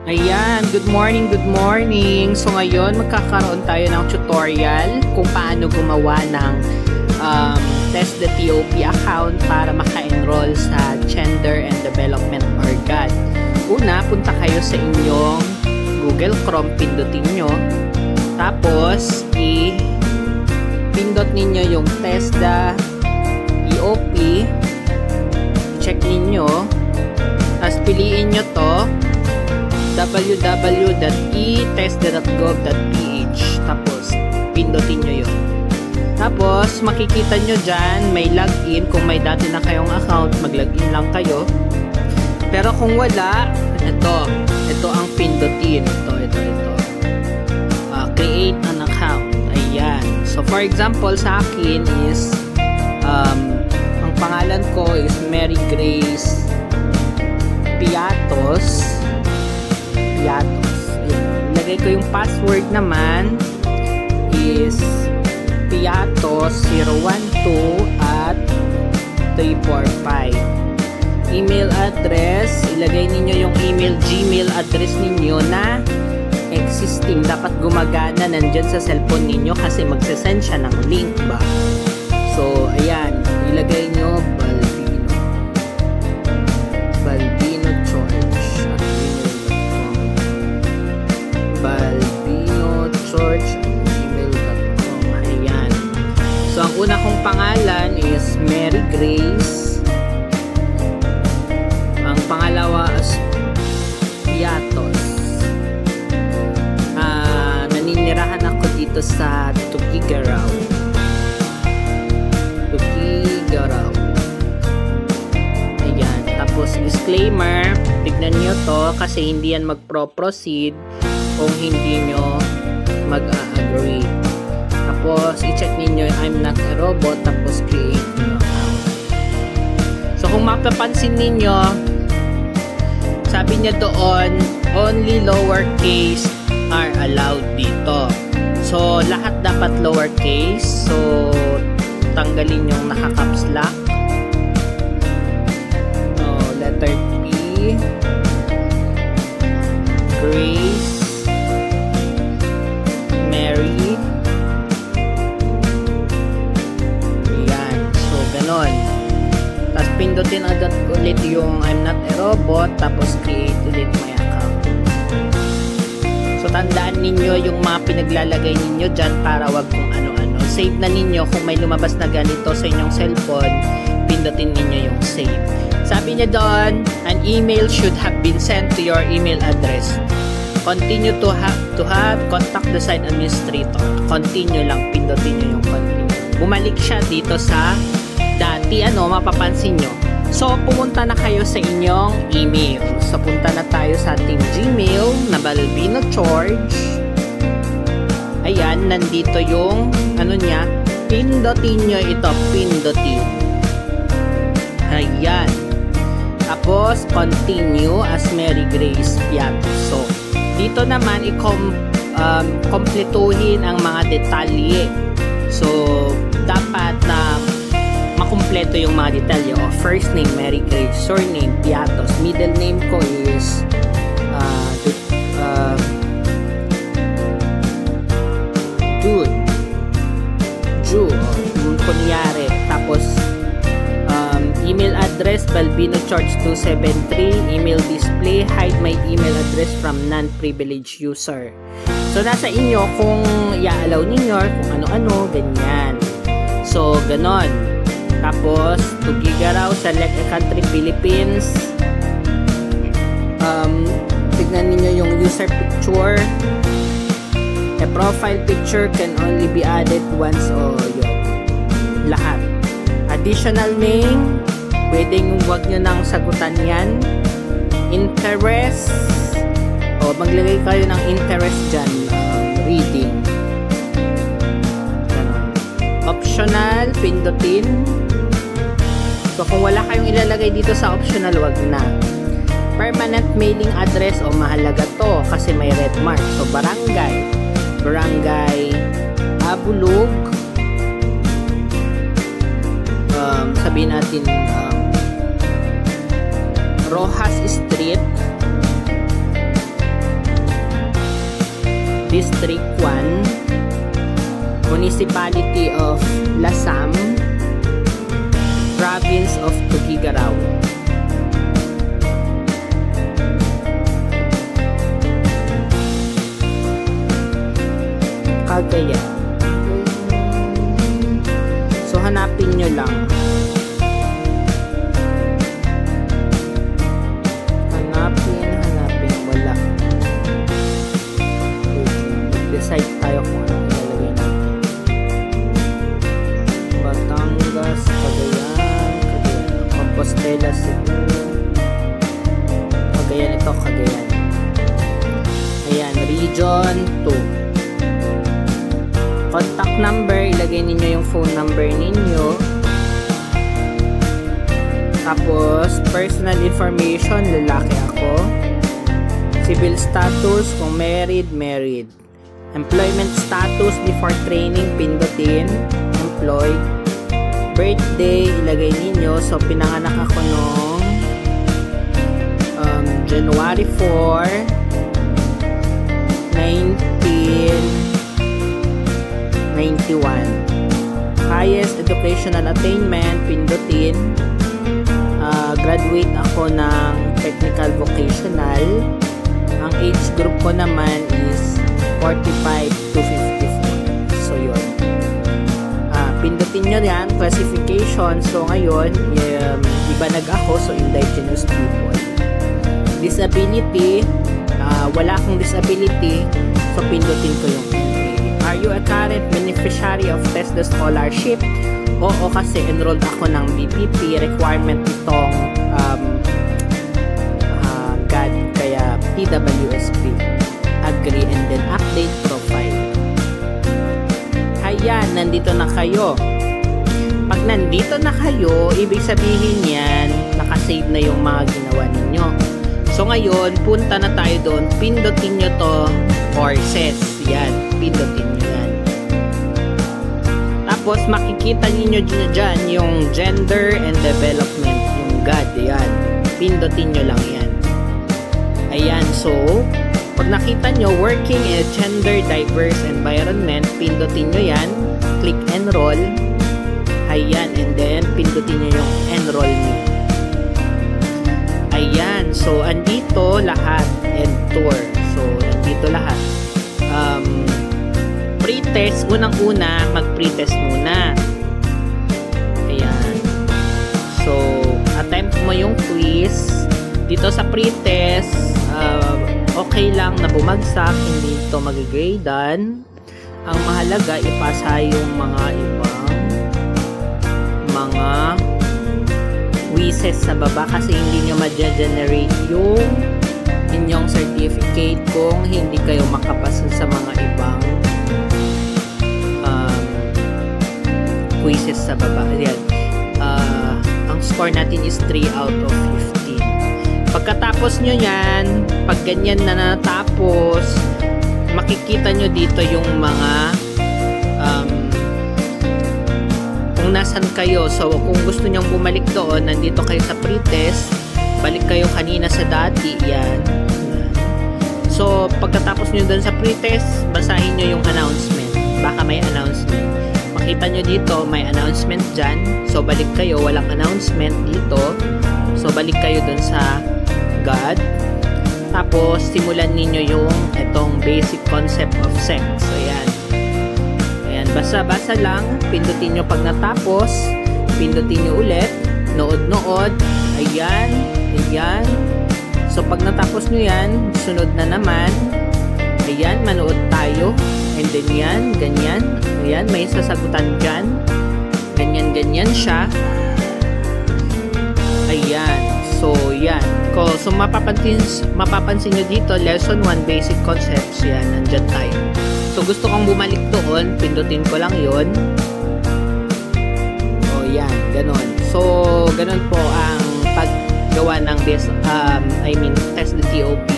Ayan, good morning, good morning. So ngayon, magkakaroon tayo ng tutorial kung paano gumawa ng Test the TOP account para maka-enroll sa Gender and Development Organ. Una, punta kayo sa inyong Google Chrome, pindutin nyo. Tapos, i-pindot ninyo yung Test the TOP. I-check ninyo. Tapos, piliin nyo to. www.etest.gov.ph. Tapos, pindutin nyo yun. Tapos, makikita nyo dyan, may login. Kung may dati na kayong account, mag-login lang kayo. Pero kung wala, ito ang pindutin. Ito. Create an account. Ayan. So, for example, sa akin is, ang pangalan ko is Mary Grace Piatos. Ayan. Ilagay ko yung password naman is piatos012@345. Email address, ilagay ninyo yung Gmail address ninyo na existing, dapat gumagana, nandyan sa cellphone ninyo kasi magsasend siya ng link ba. So ayan, ilagay nyo Balbino George@gmail.com. Ayan. So, ang una kong pangalan is Mary Grace. Ang pangalawa is Piatos. Naninirahan ako dito sa Tuguegarao. Ayan. Tapos, disclaimer, tignan nyo to kasi hindi yan mag-proceed kung hindi nyo mag-agree. Tapos, i-check ninyo I'm not a robot. Tapos, create nyo account. So, kung mapapansin ninyo, sabi niya doon, only lowercase are allowed dito. So, lahat dapat lowercase. So, tanggalin yung naka-caps lock. So, letter P. Grace. Mary. Ayan. So, ganon. Tapos, pindutin agad ulit yung I'm not a robot. Tapos, create ulit my account. So, tandaan ninyo yung mga pinaglalagay ninyo dyan para wag kung ano-ano. Save na ninyo kung may lumabas na ganito sa inyong cellphone. Pindutin ninyo yung save. Sabi niya doon, an email should have been sent to your email address. Continue to have contact the site administrator. Continue lang, pindutin nyo yung continue. Bumalik siya dito sa dati, mapapansin nyo. So, pumunta na kayo sa inyong email. So, punta na tayo sa ating Gmail na Balbino George. Ayan, nandito yung niya. Pindutin nyo ito, pindutin. Ayan. Tapos, continue as Mary Grace Piatos. So, dito naman, kompletuhin ang mga detalye. So, dapat na makumpleto yung mga detalye. First name, Mary Grace. Surname, Piatos. Middle name ko is Ju. Kunyari. Tapos, email address, Balbino George 273. Email display, hide my email address from non-privileged user. So, nasa inyo kung i-allow ninyo, kung ano-ano, ganyan. So, ganon. Tapos, Tuguegarao, select a country, Philippines. Tignan ninyo yung user picture. A profile picture can only be added once o yun. Lahat. Additional name, pwedeng wag nyo nang sagutan yan. Interest, maglagay kayo ng interest dyan. Reading. Optional, pindutin. So, kung wala kayong ilalagay dito sa optional, wag na. Permanent mailing address, mahalaga to kasi may red mark. So, barangay Abulog. Sabihin natin Rojas Street, District 1, Municipality of Lasam, Province of Tuguegarao. Cagayan. So, hanapin nyo lang. Hanapin. Wala. Decide tayo kung ano ilalagay natin. Batangas, Cagayan, Compostela, Cebu. Cagayan ito, Cagayan. Ayan, Region 2. Contact number, ilagay ninyo yung phone number ninyo. Tapos, personal information, lalaki ako. Civil status, kung married. Employment status before training, pindutin. Employed. Birthday, ilagay ninyo. So, pinanganak ako noong January 4, 1991. Highest educational attainment, pindutin. Graduate ako ng technical vocational. Ang age group ko naman is 45 to 54. So, yun. Pindutin nyo yan, classification. So, ngayon, ibanag ako, so indigenous people. Disability, wala akong disability, so pindutin ko yung Are you a current beneficiary of TESDA scholarship? Oo, kasi enrolled ako ng BPP. Requirement itong GAD, kaya PWSP. Agree and then update profile. Ayan, nandito na kayo. Pag nandito na kayo, ibig sabihin yan, nakasave na yung mga ginawa ninyo. So ngayon, punta na tayo doon. Pindutin nyo to, courses. Yan, pindutin nyo yan. Tapos makikita niyo dyan yung gender and development, yung GAD. Yan, pindutin nyo lang yan. Ayan, so pag nakita nyo working in a gender diverse environment, pindutin nyo yan, click enroll. Ayan, and then pindutin nyo yung enroll nyo. Ayan, so andito lahat and tour. So andito lahat. Pre-test, unang-una mag-pre-test muna. Ayan. So attempt mo yung quiz. Dito sa pre-test, okay lang na bumagsak, hindi ito mag-gradean. Ang mahalaga, ipasa yung mga ibang mga quizzes sa baba kasi hindi nyo ma-generate yung inyong certificate kung hindi kayo makapasa sa mga ibang quizzes sa baba. Ayan. Ang score natin is 3 out of 15. Pagkatapos nyo yan, pag ganyan na natapos, makikita nyo dito yung mga kung nasan kayo. So, kung gusto nyong bumalik doon, nandito kayo sa pre-test, balik kayo kanina sa dati, yan. So, pagkatapos nyo doon sa pre-test, basahin nyo yung announcement. Baka may announcement. Makita nyo dito, may announcement dyan. So, balik kayo, walang announcement dito. So, balik kayo doon sa GAD. Tapos, simulan ninyo yung itong basic concept of sex. Ayan. Ayan, basa-basa lang. Pindutin nyo pag natapos. Pindutin nyo ulit. Nood-nood. Ayan. Ayan. So, pag natapos nyo yan, sunod na naman. Ayan, manood tayo. And then yan, ganyan. Ayan, may sasagutan dyan. Ganyan-ganyan siya. Ayan. So, yan. So, mapapansin nyo dito, lesson 1, basic concepts. Yan, nandyan tayo. So, gusto kong bumalik doon. Pindutin ko lang yon. O, yan. Ganon. So, ganon po ang paggawa ng TESDA TOP